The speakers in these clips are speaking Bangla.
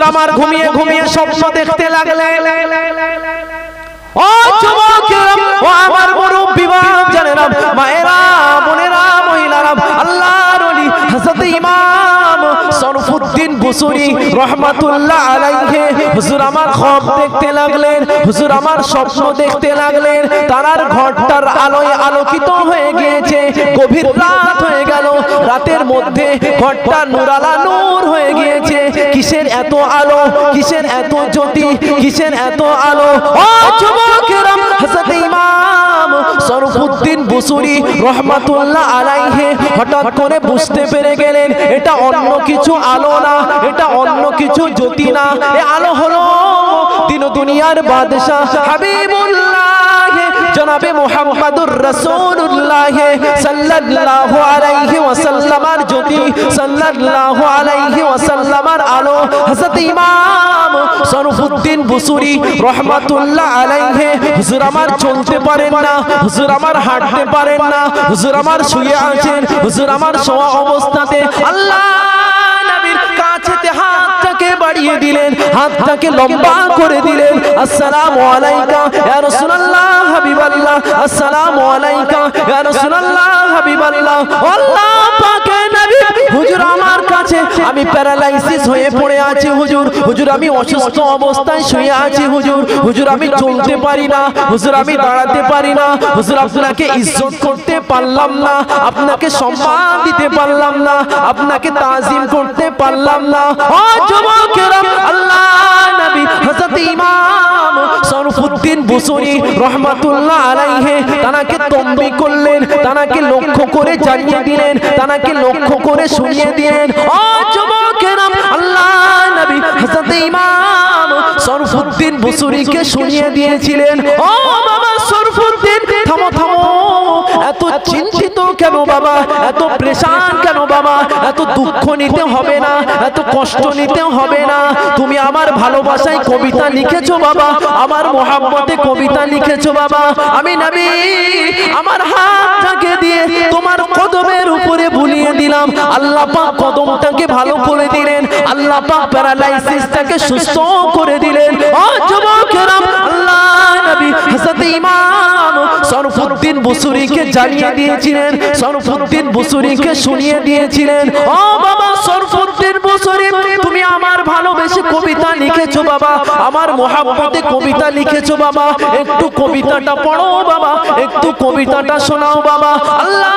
আমার ঘুমিয়ে ঘুমিয়ে স্বপ্ন দেখতে লাগলেন। ও যুবকেরা, ও আমার মুরব্বি জানেরা, মায়েরা, বোনেরা, মহিলারা, আল্লাহর ওলি হযরত ইমাম শরফুদ্দীন বুসুরি রহমাতুল্লাহ আলাইহি হুজুর আমার খ্বাব দেখতে লাগলেন, হুজুর আমার স্বপ্ন দেখতে লাগলেন। তার ঘরটার আলোয় আলোকিত হয়ে গিয়েছে। গভীর রাত হয়ে গেল, রাতের মধ্যে ঘরটা নূরালা নূর হয়ে গিয়েছে। কিসের এত আলো, কিসের এত জ্যোতি, কিসের এত আলো? ও যুবকেরা, হযরত ইমাম শরফুদ্দীন বুসুরি রহমাতুল্লাহ আলাইহি হঠাৎ করে বুঝতে পেরে গেলেন এটা অন্য কিছু আলো না, এটা অন্য কিছু জ্যোতি না। এ আলো হলো দিন দুনিয়ার বাদশা হাবিবুল্লাহ জনাবে মুহাম্মদুর রাসূলুল্লাহ সাল্লাল্লাহু আলাইহি ওয়াসাল্লামের জ্যোতি, সাল্লাল্লাহু আলাইহি ওয়াসাল্লামের আলো। হযরত ইমাম শরফুদ্দীন বুসুরি রহমাতুল্লাহ আলাইহি হুজুর আমার চলতে পারেন না, হুজুর আমার হাঁটতে পারেন না, হুজুর আমার শুয়ে আছেন, হুজুর আমার শোয়া অবস্থাতে আল্লাহ নবীর কাছেতে হাতটাকে বাড়িয়ে দিলেন, হাতটাকে লম্বা করে দিলেন। আসসালামু আলাইকা ইয়া রাসূলুল্লাহ হাবিবাল্লাহ, আসসালামু আলাইকা ইয়া রাসূলুল্লাহ হাবিবাল্লাহ। আল্লাহ পাকের নবী, হুজুর আমার কাছে আমি প্যারালাইসিস হয়ে পড়ে আছি হুজুর, হুজুর আমি অসুস্থ অবস্থায় শুয়ে আছি হুজুর, হুজুর আমি চলতে পারি না, হুজুর আমি দাঁড়াতে পারি না, হুজুর আপনাকে ইজ্জত করতে পারলাম না, আপনাকে সম্মান দিতে পারলাম না, আপনাকে তাজিম করতে পারলাম না। ও যুবকেরা, আল্লাহ নবী হযরত ইমাম শরফুদ্দীন বুসুরি রহমাতুল্লাহ আলাইহি তানাকে তম্বি করলেন, তানাকে লক্ষ্য করে জানিয়ে দিলেন, তানাকে লক্ষ্য করে শুনিয়ে দিলেন। ও যুবকেরা, আল্লাহ নবী হযরত ইমাম শরফুদ্দীন বুসুরিকে শুনিয়ে দিয়েছিলেন, ও বাবা শরফুদ্দীন, থামো থামো, এত চিন্তিত কেন বাবা, এত প্রেশান কেন বাবা, এত দুঃখ নিতে হবে না, এত কষ্ট নিতে হবে না। তুমি আমার ভালোবাসায় কবিতা লিখেছো বাবা, আমার মোহাব্বতে কবিতা লিখেছো বাবা। আমি নবী আমার হাতটাকে দিয়ে তোমার কদমের উপরে বুলিয়ে দিলাম, আল্লাহ পাক কদমটাকে ভালো করে দিলেন, আল্লাহ পাক প্যারালাইসিসটাকে সুস্থ করে দিলেন। ও যুবকেরা, আল্লাহ নবী হযরত ইমাম শরফুদ্দীন বুসুরিকে জানিয়ে দিয়েছিলেন, শরফুদ্দীন বুসুরিকে শুনিয়ে দিয়েছিলেন, ও বাবা শরফুদ্দীন বুসুরি, তুমি আমার ভালোবেসে কবিতা লিখেছো বাবা, আমার মোহাব্বতে কবিতা লিখেছো বাবা, একটু কবিতাটা পড়ো বাবা, একটু কবিতাটা শোনাও বাবা। আল্লাহ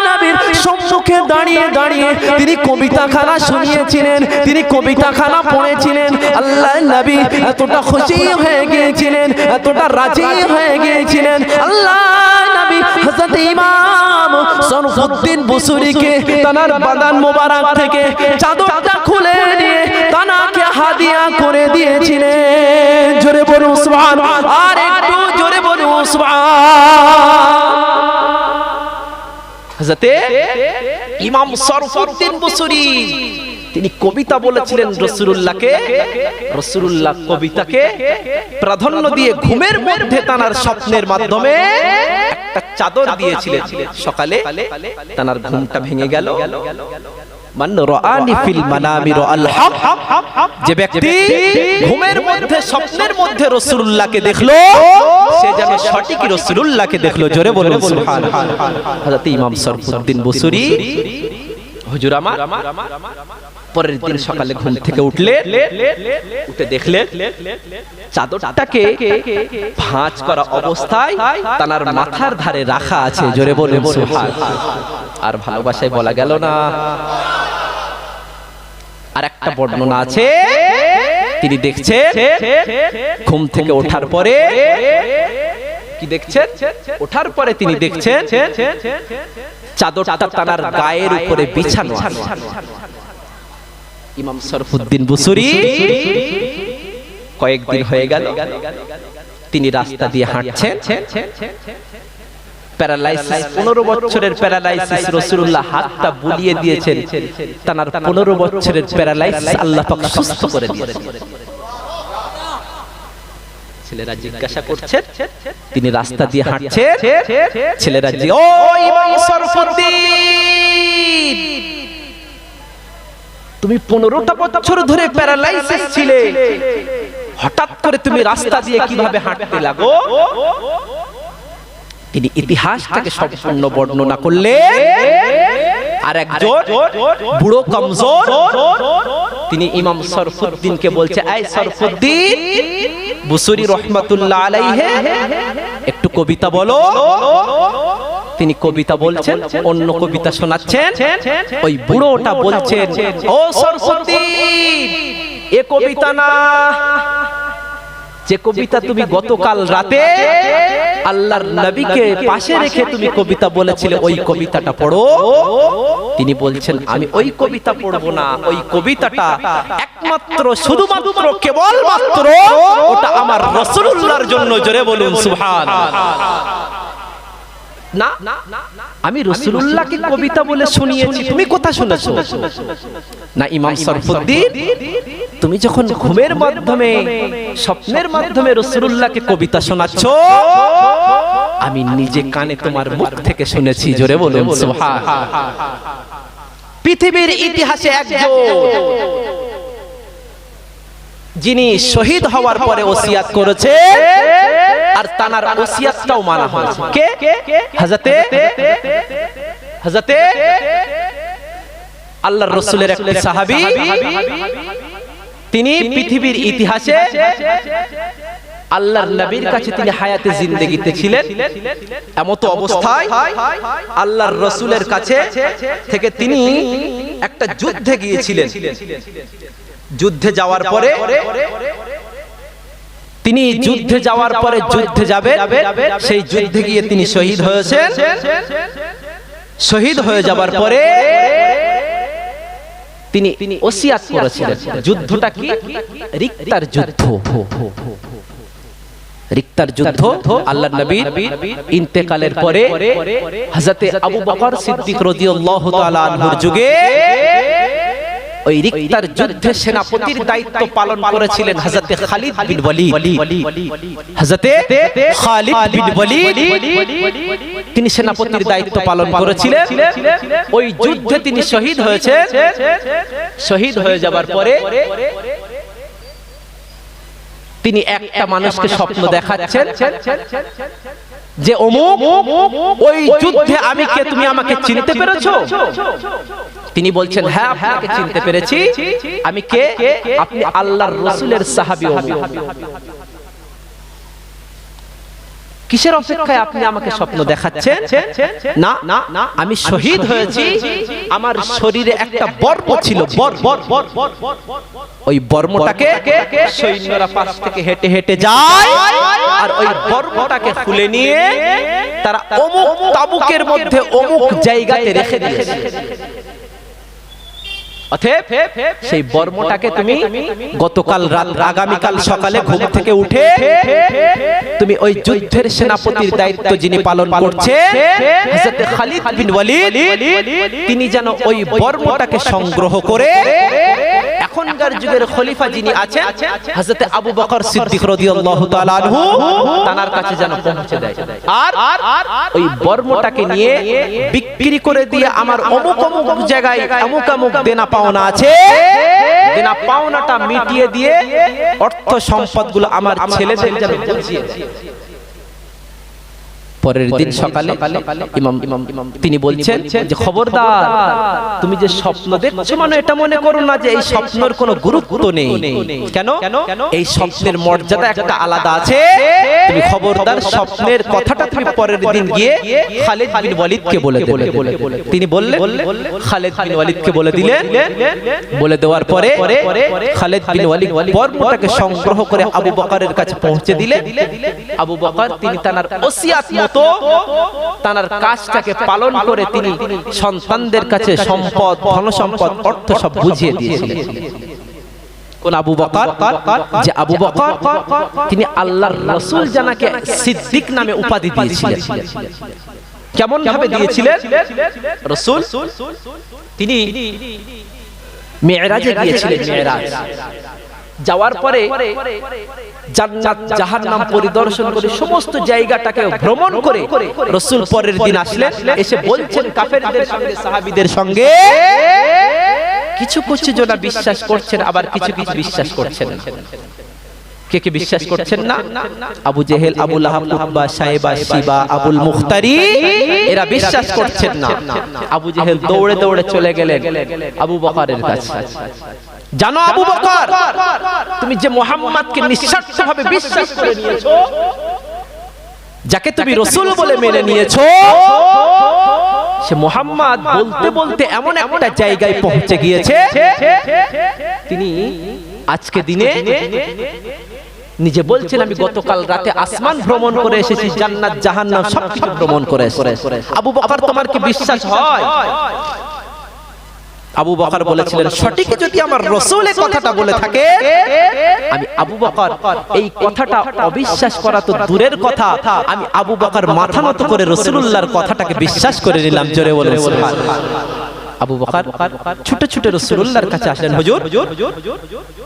নবীর সম্মুখে দাঁড়িয়ে দাঁড়িয়ে তিনি কবিতাখানা শুনিয়েছিলেন, তিনি কবিতাখানা পড়েছিলেন। আল্লাহ নবী এতটা খুশি হয়ে গিয়েছিলেন, এতটা রাজি হয়ে গিয়েছিলেন। আল্লাহ নবী হযরত ইমাম শরফুদ্দীন বুসুরিকে তানার বাদান মোবারক থেকে চাদরটা খুলে নিয়ে তানাকে হাদিয়া করে দিয়েছিলেন। জোরে বলুন সুবহানাল্লাহ, আর একটু জোরে বলুন সুবহানাল্লাহ। হযরত ইমাম শরফুদ্দীন বুসুরি তিনি কবিতা বলেছিলেন রাসূলুল্লাহকে, রাসূলুল্লাহ কবিতাকে প্রাধান্য দিয়ে ঘুমের মধ্যে তানার স্বপ্নের মাধ্যমে একটা চাদর দিয়েছিলেন। সকালে তানার ঘুমটা ভেঙে গেল। মান রাআনি ফিল মানামি রাআল হক, যে ব্যক্তি ঘুমের মধ্যে স্বপ্নের মধ্যে রাসূলুল্লাহকে দেখলো সে যেন সঠিক রাসূলুল্লাহকে দেখলো। জোরে বলুন সুবহানাল্লাহ। হযরত ইমাম শরফুদ্দীন বুসুরি হুজুর আমার পরের দিন সকালে ঘুম থেকে উঠে দেখলেন চাদরটাকে ভাঁজ করা অবস্থায় তানার মাথার ধারে রাখা আছে। জোরে বলুন সুবহানাল্লাহ। আর ভালোবাসায় বলা গেল না। আর একটা বর্ণনা আছে, তিনি দেখছেন ঘুম থেকে ওঠার পরে, কি দেখছেন, ওঠার পরে তিনি দেখছেন চাদরটা তানার গায়ের উপরে বিছানো আছে। ইমাম শরফুদ্দীন বুসুরি কয়েকদিন হয়ে গেল তিনি রাস্তা দিয়ে হাঁটছেন, প্যারালাইসিস 15 বছরের প্যারালাইসিস রাসূলুল্লাহ হাতটা বুলিয়ে দিয়েছেন, তার 15 বছরের প্যারালাইসিস আল্লাহ পাক সুস্থ করে দিয়েছেন। ছেলেরা জিজ্ঞাসা করছেন, তিনি রাস্তা দিয়ে হাঁটছেন, ছেলেরা ও ইমাম শরফুদ্দীন, তুমি 15টা বছর ধরে প্যারালাইসিস হঠাৎ করে তুমি রাস্তা দিয়ে কিভাবে হাঁটতে লাগো? তিনি ইতিহাসটাকে সম্পূর্ণ বর্ণনা করলে আর একজন বুড়ো কমজোর তিনি ইমাম শরফুদ্দীনকে বলছে, এই শরফুদ্দীন বুসুরি রহমাতুল্লাহ আলাইহি একটু কবিতা বলো। তিনি কবিতা বলছেন, অন্য কবিতা শোনাচ্ছেন। ওই বুড়োটা বলছেন, ও শরফুদ্দীন এ কবিতা না, যে কবিতা তুমি গতকাল রাতে আল্লাহর নবীকে পাশে রেখে তুমি কবিতা বলেছিলে ওই কবিতাটা পড়ো। তিনি বলছেন, আমি ওই কবিতা পড়বো না, ওই কবিতাটা একমাত্র শুধুমাত্র কেবলমাত্র ওটা আমার রাসূলুল্লাহর জন্য। জোরে বলুন সুবহানাল্লাহ। না, আমি রাসূলুল্লাহকে কবিতা বলে শুনিয়েছি, তুমি কথা শুনেছো না? ইমাম শরফুদ্দীন, তুমি যখন ঘুমের মাধ্যমে স্বপ্নের মাধ্যমে রাসূলুল্লাহকে কবিতা শোনাচ্ছ, আমি নিজে কানে তোমার মুখ থেকে শুনেছি। জোরে বলুন সুবহানাল্লাহ। পৃথিবীর ইতিহাসে একজন যিনি শহীদ হওয়ার পরে ওসিয়াত করেছে আর তার ওসিয়াতটাও মানা হয়েছে, কে? হযরতে আল্লাহর রাসূলের এক সাহাবী। তিনি পৃথিবীর ইতিহাসে আল্লাহর নবীর কাছে তিনি হায়াতে জিন্দেগিতে ছিলেন। এমত অবস্থায় আল্লাহর রাসূলের কাছে থেকে তিনি একটা যুদ্ধে গিয়েছিলেন। যুদ্ধে যাওয়ার পরে যুদ্ধে যাবে, সেই যুদ্ধে গিয়ে তিনি শহীদ হয়েছেন। শহীদ হয়ে যাবার পরে তিনি ওসিয়াত করেছিলেন। যুদ্ধটা কি? রিক্তার যুদ্ধ। রিক্তার যুদ্ধ আল্লাহর নবীর ইন্তেকালের পরে হযরতে আবু বকর সিদ্দিক রাদিয়াল্লাহু তাআলা আনহুর যুগে ওই রিক্তার যুদ্ধে সেনাপতির দায়িত্ব পালন করেছিলেন হযরতে খালিদ বিন ওয়ালিদ। হযরতে খালিদ বিন ওয়ালিদ তিনি সেনাপতির দায়িত্ব পালন করেছিলেন। ওই যুদ্ধে তিনি শহীদ হয়েছেন। শহীদ হয়ে যাবার পরে তিনি একটা মানুষকে স্বপ্ন দেখাচ্ছেন যে অমুক ওই যুদ্ধে আমি কে, তুমি আমাকে চিনতে পেরেছো? তিনি বলছেন, হ্যাঁ আপনাকে চিনতে পেরেছি। আমি কে? আপনি আল্লাহর রাসূলের সাহাবী অমুক। কিসের অপেক্ষায় আপনি আমাকে স্বপ্ন দেখাচ্ছেন? না, আমি শহীদ হয়েছি, আমার শরীরে একটা বর্ম ছিল, ওই বর্মটাকে সৈন্যরা পাশ থেকে হেঁটে হেঁটে যায় আর ওই বর্মটাকে খুলে নিয়ে তারা অমুক তাবুকের মধ্যে অমুক জায়গাতে রেখে দিয়েছে। অতএব সেই বর্মটাকে তুমি গতকাল রাত, আগামীকাল সকালে ঘুম থেকে উঠে তুমি ওই যুদ্ধের সেনাপতির দায়িত্ব যিনি পালন করছেন হযরত খালিদ বিন ওয়ালিদ, তিনি যেন ওই বর্মটাকে সংগ্রহ করে এখনকার যুগের খলিফা যিনি আছেন হযরত আবু বকর সিদ্দিক রাদিয়াল্লাহু তাআলা আনহু, তার কাছে যেন পৌঁছে দেয়। আর ওই বর্মটাকে নিয়ে বিক্রি করে দিয়ে আমার অমুক অমুক জায়গায় অমুক অমুক দেনা পাওনা আছে, দেনা পাওনাটা মিটিয়ে দিয়ে অর্থ সম্পদগুলো আমার ছেলেদের যেন বুঝিয়ে দেয়। পরের দিন সকালে ইমাম তিনি বলছেন যে খবরদার, তুমি যে স্বপ্ন দেখছো মানে এটা মনে করো না যে এই স্বপ্নের কোনো গুরুত্ব নেই। কেন? এই স্বপ্নের মর্যাদা একটা আলাদা আছে। তুমি খবরদার স্বপ্নের কথাটা তুমি পরের দিন গিয়ে খালিদ বিন ওয়ালিদকে বলে দেবে। তিনি বললেন, খালিদ বিন ওয়ালিদকে বলে দিলেন। বলে দেওয়ার পরে খালিদ বিন ওয়ালিদ বর্মটাকে সংগ্রহ করে আবু বকরের কাছে পৌঁছে দিলেন। আবু বকর তিনি তার ওসিয়াত মতো তার কাজটাকে পালন করে তিনি সন্তানদের কাছে সম্পদ, ধন সম্পদ, অর্থ সব বুঝিয়ে দিয়েছিলেন। কোন আবু বকর? যে আবু বকর তিনি আল্লাহর রাসূল জানাকে সিদ্দিক নামে উপাধি দিয়েছিলেন। কেমন ভাবে দিয়েছিলেন? রাসূল তিনি মিরাজে গিয়েছিলেন। মিরাজ যাওয়ার পরে জান্নাত জাহান্নাম পরিদর্শন করে সমস্ত জায়গাটাকে ভ্রমণ করে রাসূল পরের দিন আসলেন। এসে বলছেন কাফেরদের সঙ্গে, সাহাবীদের সঙ্গে, কিছু কিছু জন বিশ্বাস করছেন, আবার কিছু কিছু বিশ্বাস করছেন না। কে কে বিশ্বাস করছেন না? আবু জেহেল, আবু লাহাব, উতবা, সাইবা, শিবা, আবুল মুখতারি, এরা বিশ্বাস করছেন না। আবু জেহেল দৌড়ে দৌড়ে চলে গেলেন আবু বকরের কাছে। জানো আবু বকর, তুমি যে মুহাম্মদকে নিঃস্বার্থভাবে বিশ্বাস করে নিয়েছো, যাকে তুমি রাসূল বলে মেনে নিয়েছো, সে মুহাম্মদ বলতে বলতে এমন একটা জায়গায় পৌঁছে গিয়েছে, তিনি আজকে দিনে নিজে বলছেন আমি গতকাল রাতে আসমান ভ্রমণ করে এসেছি, জান্নাত জাহান্নাম সবকিছু ভ্রমণ করে এসেছি। আবু বকর, তোমার কি বিশ্বাস হয়? আবু বকর বলেছিলেন, সঠিক যদি আমার রাসূলের কথাটা বলে থাকে, আমি আবু বকর এই কথাটা অবিশ্বাস করা তো দূরের কথা, আমি আবু বকর মাথা নত করে রাসূলুল্লাহর কথাটাকে বিশ্বাস করে নিলাম। জোরে বলুন সুবহানাল্লাহ। আবু বকর ছুটে ছুটে রাসূলুল্লাহর কাছে আসলেন, হুজুর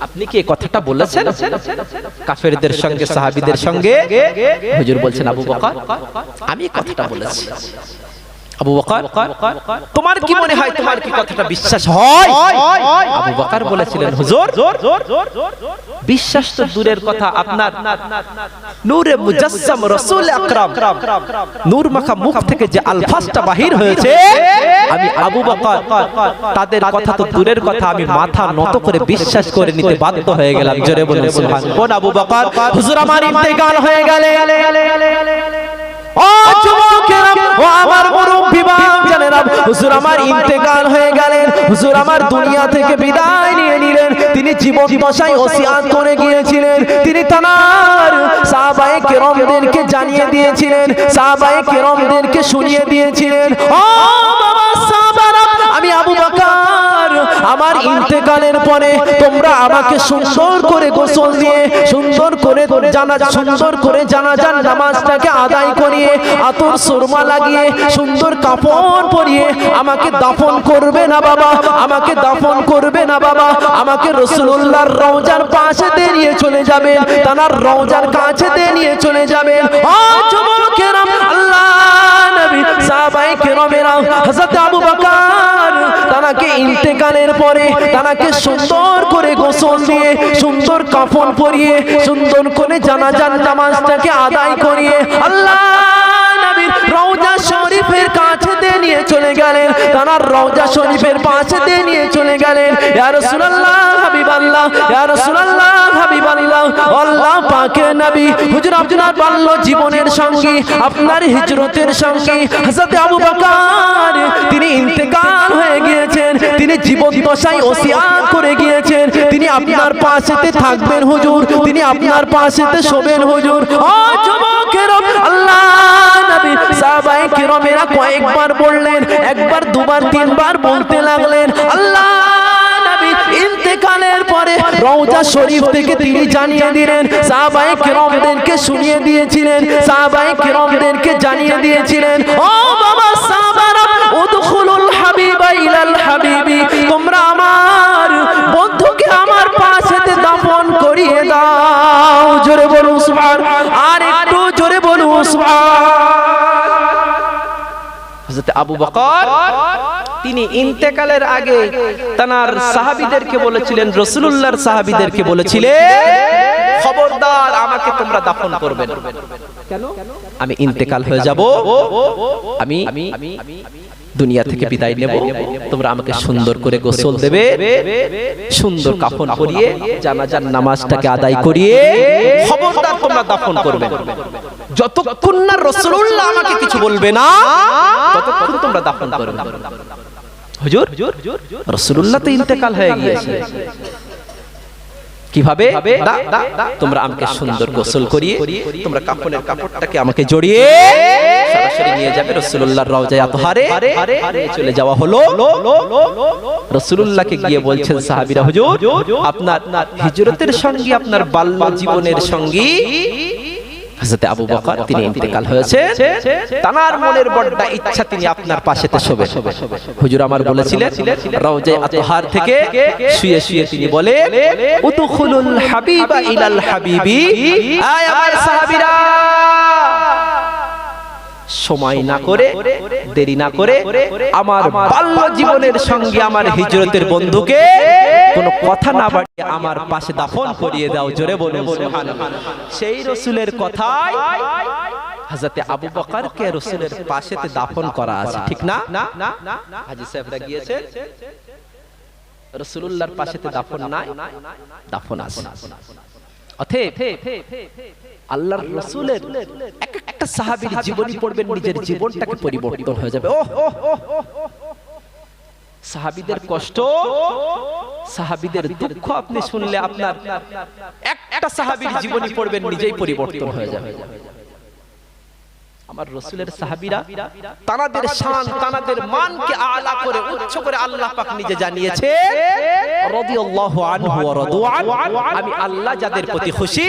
আপনি কি এই কথাটা বলেছেন কাফেরদের সঙ্গে, সাহাবীদের সঙ্গে? হুজুর বলছেন, আবু বকর আমি এই কথাটা বলেছি। আবু বকর, তোমার কি মনে হয়, তোমার কি কথাটা বিশ্বাস হয়? আবু বকর বলেছিলেন, হুজুর বিশ্বাস তো দূরের কথা, আপনার নূরে মুজাসসাম রাসূল আকরাম নূর মাখা মুখ থেকে যে আলফাজটা বাহির হয়েছে, আমি আবু বকর তাদের কথা তো দূরের কথা, আমি মাথা নত করে বিশ্বাস করে নিতে বাধ্য হয়ে গেলাম। জোরে বলুন সুবহানাল্লাহ। কোন আবু বকর? হুজুর আমার ইন্তেকাল হয়ে গেলে, ও যুবকেরা, ও আমার মুরব্বি জানেরা, হুজুর আমার ইন্তেকাল হয়ে গেলেন, হুজুর আমার দুনিয়া থেকে বিদায় নিয়ে নিলেন। তিনি জীবন দশায় ওসিয়াত করে গিয়েছিলেন, তিনি তার সাহাবায়ে কেরামদেরকে জানিয়ে দিয়েছিলেন, সাহাবায়ে কেরামদেরকে শুনিয়ে দিয়েছিলেন, ও বাবা সাহাবারা, আমি আবু বকর আমার ইন্তেকালের পরে তোমরা আমাকে সুন্দর করে গোসল দিয়ে, সুন্দর করে জানাজার নামাজটাকে আদায় করিয়ে, আতর সুরমা লাগিয়ে, সুন্দর কাফন পরিয়ে আমাকে দাফন করবে না বাবা, আমাকে দাফন করবে না বাবা, আমাকে রাসূলুল্লাহর রওজার পাশে দিয়ে নিয়ে চলে যাবেন, তার রওজার কাছে দিয়ে নিয়ে চলে যাবেন। ও যুবকেরা, আল্লাহ নবী সাহাবায়ে কেরামেরা হযরত আবু বকর তাকে ইন্তেকালের পরে তাকে সুন্দর করে গোসল দিয়ে, সুন্দর কাফন পরিয়ে, সুন্দর করে জানাজার নামাজটাকে আদায় করিয়ে আল্লাহ নবীর রওজা শরীফের কাছে দিয়ে নিয়ে চলে গেলেন, তার রওজা শরীফের পাশে দিয়ে নিয়ে চলে গেলেন। ইয়া রাসূলুল্লাহ হাবিবাল্লাহ, ইয়া রাসূলুল্লাহ হাবিবাল্লাহ, আল্লাহ পাকের নবী হুজুর আপনার বাল্য জীবনের সঙ্গী, আপনার হিজরতের সঙ্গী হযরত আবু বকর তিনি ইন্তেকাল হয়ে গিয়েছেন, তিনি জীবন দশায় ওসিয়াত করে গিয়েছেন, তিনি আপনার পাশেতে থাকবেন হুজুর, তিনি আপনার পাশেতে শোবেন হুজুর। ও যুবকেরা, আল্লাহ নবী সাহাবায়ে কেরামেরা কয়েকবার বললেন, একবার দুবার তিনবার বলতে লাগলেন। আল্লাহ নবী ইন্তেকালের পরে রওজা শরীফ থেকে তিনি জানিয়ে দিলেন, সাহাবায়ে কেরামদেরকে শুনিয়ে দিয়েছিলেন, সাহাবায়ে কেরামদেরকে জানিয়ে দিয়েছিলেন, ও বাবা সাহাবারা, উদখুলুল হাবিবা ইলাল হাবিবি, তোমরা আমার বন্ধুকে আমার পাশেতে দাফন করিয়ে দাও। জোরে বলুন সুবহানাল্লাহ, আর একটু জোরে বলুন সুবহানাল্লাহ। হযরত আবু বকর তিনি ইন্তেকালের আগে তার সাহাবীদেরকে বলেছিলেন, রাসূলুল্লাহর সাহাবীদেরকে বলেছিলেন, খবরদার আমাকে তোমরা দাফন করবে না। কেন? আমি ইন্তেকাল হয়ে যাব, আমি দুনিয়া থেকে বিদায় নেব, তোমরা আমাকে সুন্দর করে গোসল দেবে, সুন্দর কাফন পরিয়ে জানাজার নামাজটাকে আদায় করিয়ে, খবরদার তোমরা দাফন করবে না। যতক্ষণ না রাসূলুল্লাহ আমাকে কিছু বলবে না, ততক্ষণ তোমরা দাফন করবে না। হুজুর রাসূলুল্লাহ তো ইন্তেকাল হয়ে গিয়েছে, কিভাবে? তোমরা আমাকে সুন্দর গোসল করিয়ে, তোমরা কাফনের কাপড়টাকে আমাকে জড়িয়ে সরাসরি নিয়ে যাবে রাসূলুল্লাহর রওজায়ে আতহারে চলে যাওয়া হলো। রাসূলুল্লাহকে গিয়ে বলছেন সাহাবীরা, হুজুর আপনার হিজরতের সঙ্গী, আপনার বাল্য জীবনের সঙ্গী হযরত আবু বকর তিনি ইন্তেকাল হয়েছে, তার মনের বড় ইচ্ছা তিনি আপনার পাশেতে শোবেন। হুজুর আমার বলেছিলেন, রওজায়ে আতহার থেকে শুয়ে শুয়ে তিনি বলে, উদখুলুল হাবিবা ইলাল হাবিবি, আয় আমার সাহাবীরা সময় না করে, দেরি না করে আমার বাল্য জীবনের সঙ্গে আমার হিজরতের বন্ধুকে কোনো কথা না বাড়িয়ে আমার পাশে দাফন করিয়ে দাও। জোরে বলুন সুবহানাল্লাহ। সেই রাসূলের কথাই হযরতে আবু বকরকে রাসূলের পাশেতে দাফন করা আছে, ঠিক না? হাজী সাহেবরা গিয়েছে, রাসূলুল্লাহর পাশেতে দাফন নাই, দাফন আছে। অতএব আল্লাহর রাসূলের একটা সাহাবীর জীবনী পড়বেন, নিজের জীবনটাকে পরিবর্তন হয়ে যাবে। সাহাবীদের কষ্ট, সাহাবীদের দুঃখ আপনি শুনলে আপনার একটা সাহাবীর জীবনী পড়বেন, নিজেই পরিবর্তন হয়ে যাবে। আমার রাসূলের সাহাবীরা তানাদের শান, তানাদের মানকে আলা করে, উচ্চ করে আল্লাহ পাক নিজে জানিয়েছে, রাদিয়াল্লাহু আনহু ওয়া রাদওয়ান, আমি আল্লাহ যাদের প্রতি খুশি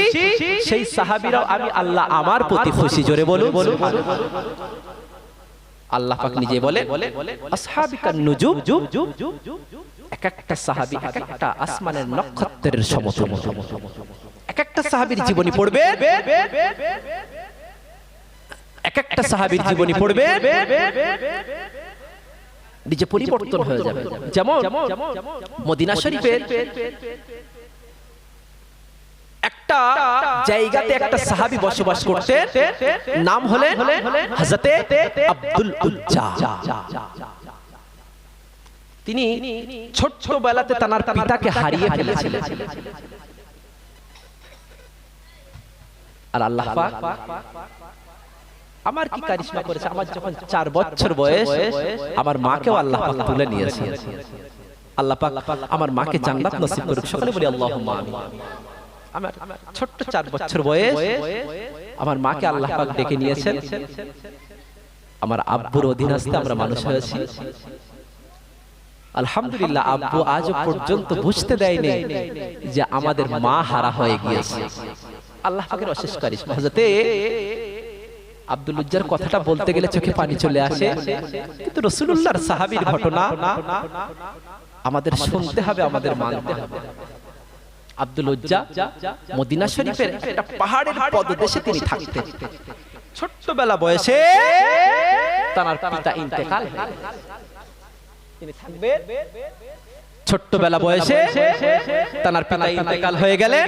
সেই সাহাবীরাও আমি আল্লাহ আমার প্রতি খুশি। জোরে বলুন সুবহানাল্লাহ। আল্লাহ পাক নিজে বলে, আসহাবিকান নুজুম, এক একটা সাহাবী এক একটা আসমানের নক্ষত্রের সমতুল্য। এক একটা সাহাবীর জীবনী পড়বে, এক একটা সাহাবীর জীবনী পড়বে, নিজে পরিবর্তন হয়ে যাবে। যেমন মদিনা শরীফের একটা জায়গাতে একটা সাহাবী বসবাস করতেন, নাম হলেন হযরতে আব্দুল উজ্জা। তিনি ছোট্টবেলাতে তার পিতাকে হারিয়ে ফেলেছিলেন। আর আল্লাহ পাক আমার কি কারিশমা করেছে, আমার যখন 4 বছর বয়স আমার মাকেও আল্লাহ পাক তুলে নিয়েছে। আল্লাহ পাক আমার মাকে জান্নাত নসিব করুক, সকলে বলি আল্লাহুম্মা আমিন। আমার ছোট্ট 4 বছর বয়স আমার মাকে আল্লাহ পাক ডেকে নিয়েছেন। আমার আব্বুর অধীনস্থে আমরা মানুষ হয়েছি। আলহামদুলিল্লাহ, আব্বু আজ পর্যন্ত বুঝতে দেয়নি যে আমাদের মা হারা হয়ে গিয়েছে। আল্লাহ পাকের অশেষ কারিশমা। হযরতে আব্দুল উজ্জার কথাটা বলতে গেলে চোখে পানি চলে আসে, কিন্তু রাসূলুল্লাহর সাহাবীর ঘটনা আমাদের শুনতে হবে, আমাদের মানতে হবে। আব্দুল উজ্জা মদিনা শরীফের একটা পাহাড়ের পদদেশে তিনি থাকতেন। ছোট্টবেলা বয়সে তার পিতা ইন্তেকাল হয়ে গেলেন। তিনি থাকবেন, ছোট্টবেলা বয়সে তার পিতা ইন্তেকাল হয়ে গেলেন।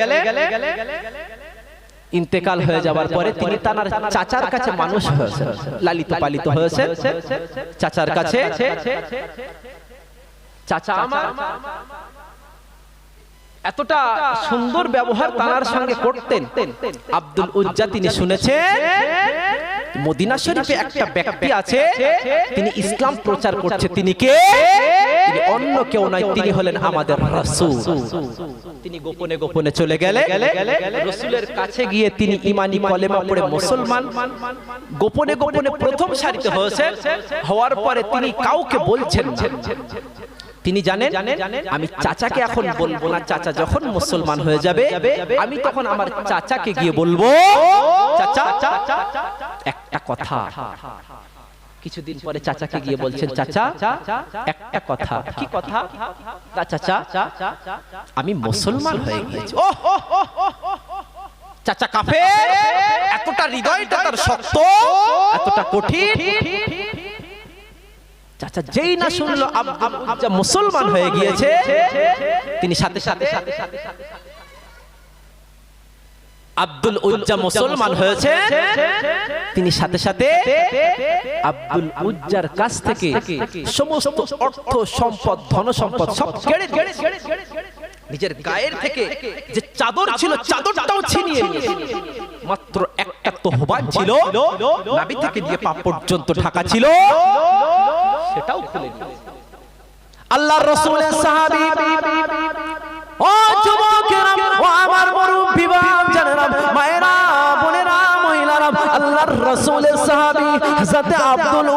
ইন্তেকাল হয়ে যাওয়ার পরে তিনি তার চাচার কাছে মানুষ হয়েছেন, লালিত পালিত হয়েছেন চাচার কাছে। চাচা আমার এতটা সুন্দর ব্যবহার তার সঙ্গে করতেন, আব্দুল উজ্জা তিনি শুনেছেন মদিনা শরীফে একটা ব্যক্তি আছে, তিনি ইসলাম প্রচার করছে। তিনি কে? তিনি অন্য কেউ নয়, তিনি হলেন আমাদের রাসূল। তিনি গোপনে গোপনে চলে গেলেন, রাসূলের কাছে গিয়ে তিনি ঈমানি কলেমা পড়ে মুসলমান, গোপনে গোপনে প্রথম সারিতে হয়েছেন। হওয়ার পরে তিনি কাউকে বলছেন না। তিনি জানেন আমি চাচাকে এখন বলবো না, চাচা যখন মুসলমান হয়ে যাবে আমি তখন আমার চাচাকে গিয়ে বলবো, চাচা একটা কথা। কিছুদিন পরে চাচাকে গিয়ে বলছেন, চাচা একটা কথা। কি কথা? চাচা আমি মুসলমান হয়ে গিয়েছি। চাচা কাফের, এতটা হৃদয়টা তার শক্ত, এতটা কঠিন। চাচা যেই না শুনলো আব্দুল উজ্জা মুসলমান হয়ে গিয়েছে, তিনি সাথে সাথে আব্দুল উজ্জা মুসলমান হয়েছে, তিনি সাথে সাথে আব্দুল উজ্জার কাছ থেকে সমস্ত অর্থ সম্পদ, ধন সম্পদ সব কেড়ে নিজের গায়ের থেকে যে চাদর ছিল চাদরটাও ছিনিয়ে নিয়ে মাত্র একটা তহবান ছিল, নাভি থেকে দিয়ে পা পর্যন্ত ঢাকা ছিল, সেটাও খুলে নিয়ে আল্লাহর রাসূলের সাহাবী, ও যুবকেরা, ও আমার মুরব্বি জানেরা, মায়েরা, বোনেরা, মহিলারা, আল্লাহর রাসূলের সাহাবী হযরত আব্দুল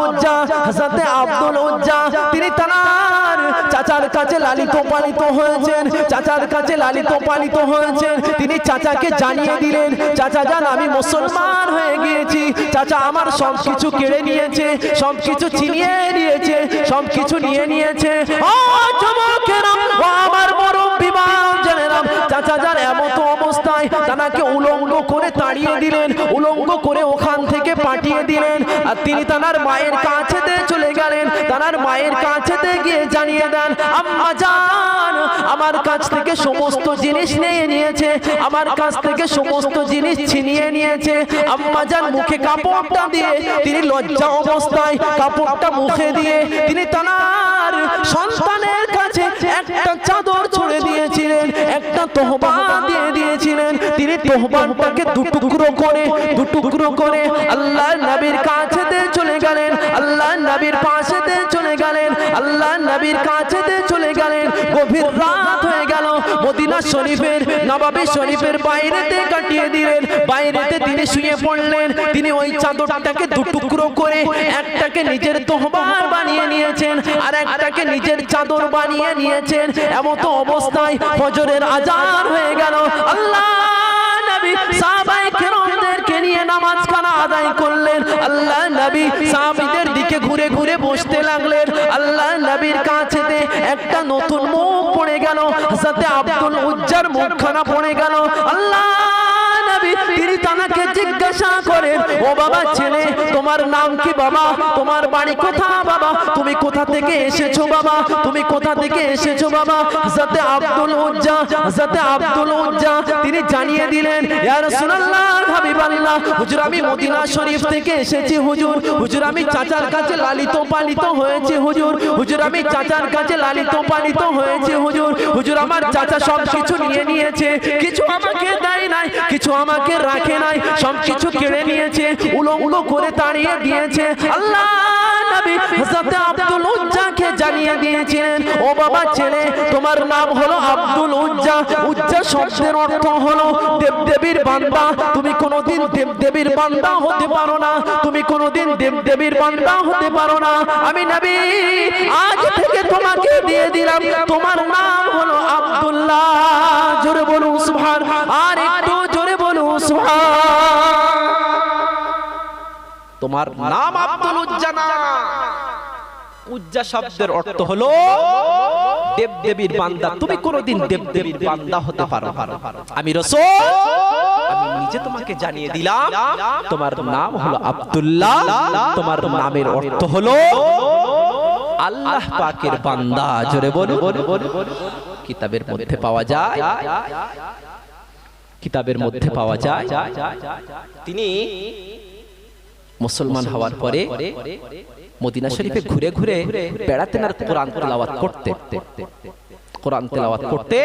উজ্জা তিনি তার চাচার কাছে লালিত পালিত হয়েছেন, চাচার কাছে লালিত পালিত হয়েছেন। তিনি চাচাকে জানিয়ে দিলেন, চাচা জান আমি মুসলমান হয়ে গিয়েছি। চাচা আমার সবকিছু কেড়ে নিয়েছে, সবকিছু ছিনিয়ে নিয়েছে, সবকিছু নিয়ে নিয়েছে। ও যুবকেরা, ও আমার মুরব্বি বাজানেরা, চাচা জান এমন অবস্থায় তাকে উলঙ্গ করে তাড়িয়ে দিলেন, উলঙ্গ করে ওখান থেকে পাঠিয়ে দিলেন। আর তিনি তার মায়ের কাছেতে চলে গেলেন, তার মায়ের কাছেতে গিয়ে জানিয়ে দেন, আম্মা জান আমার কাছ থেকে সমস্ত জিনিস নিয়ে নিয়েছে, আমার কাছ থেকে সমস্ত জিনিস ছিনিয়ে নিয়েছে। আম্মা জান মুখে কাপড়টা দিয়ে, তিনি লজ্জা অবস্থায় কাপড়টা মুখে দিয়ে তিনি তার সন্তানের কাছে একটা চাদর ছড়ে দিয়েছিলেন, একটা তহবান দিয়ে দিয়েছিলেন। তিনি তহবানটাকে দুটুকরো করে আল্লাহ নবীর কাছেতে চলে গেলেন, আল্লাহ নবীর পাশেতে চলে গেলেন, আল্লাহ নবীর কাছেতে চলে গেলেন। গভীর রাত হয়ে গেল, মদিনা শরীফের নবাবী শরীফের বাইরেতে কাটিয়ে দিলেন। বাইরেতে তিনি শুয়ে পড়লেন। তিনি ওই চাদরটাকে দুটুকরো করে একটাকে নিজের তহবান বানিয়ে নিয়েছেন, আর একটাকে নিজের চাদর বানিয়ে নিয়েছেন। এমন তো অবস্থায় ফজরের আজান হয়ে গেল। আল্লাহ নবী সাহাবায়ে কেরামদেরকে নিয়ে নামাজখানা আদায় করলেন। আল্লাহ নবী সাহাবীদের দিকে ঘুরে ঘুরে বসতে লাগলেন। আল্লাহ নবীর কাছেতে একটা নতুন মুখ পড়ে গেল, হযরত আব্দুল উজ্জার মুখখানা পড়ে গেল। আল্লাহ নবী তিনি তাকে জিজ্ঞাসা করেন, ও বাবা ছেলে তোমার নাম কি বাবা, তোমার বাড়ি কোথায় বাবা, তুমি কোথা থেকে এসেছো বাবা, তুমি কোথা থেকে এসেছো বাবা। হযরত আব্দুল উজ্জা তিনি জানিয়ে দিলেন, ইয়া রাসূলুল্লাহ হাবিবাল্লাহ, হুজুর আমি মদিনা শরীফ থেকে এসেছি হুজুর, হুজুর আমি চাচার কাছে লালিত পালিত হয়েছি হুজুর, হুজুর আমি চাচার কাছে লালিত পালিত হয়েছি হুজুর, হুজুর আমার চাচা সব কিছু নিয়ে নিয়েছে, কিছু আমাকে দেয় নাই, কিছু আমাকে রাখে নাই, সবকিছু কেড়ে নিয়েছে, উলঙ্গ করে তাড়িয়ে দিয়েছে। আল্লাহ নবী হযরত আব্দুল উজ্জাকে জানিয়ে দিয়েছিলেন, ও বাবা ছেলে তোমার নাম হলো আব্দুল উজ্জা। উজ্জা শব্দের অর্থ হলো দেবদেবীর বান্দা। তুমি কোনোদিন দেবদেবীর বান্দা হতে পারো না, তুমি কোনোদিন দেবদেবীর বান্দা হতে পারো না। আমি নবী আজ থেকে তোমাকে দিয়ে দিলাম, তোমার নাম হলো আব্দুল্লাহ। জোরে বলুন সুবহান, আর একটু জোরে বলুন সুবহান। তোমার নাম আব্দুল উজ্জা না। উজ্জা শব্দের অর্থ হলো দেবদেবীর বান্দা। তুমি কোনোদিন দেবদেবীর বান্দা হতে পারো। আমি রাসূল আমি নিজে তোমাকে জানিয়ে দিলাম, তোমার নাম হলো আব্দুল্লাহ, তোমার নামের অর্থ হলো আল্লাহ পাকের বান্দা। জোরে বলো। কিতাবের মধ্যে পাওয়া যায়, কিতাবের মধ্যে পাওয়া যায় তিনি মুসলমান হওয়ার পরে মদিনা শরীফে ঘুরে ঘুরে বেড়াতেন আর কোরআন তেলাওয়াত করতে, কোরআন তেলাওয়াত করতে,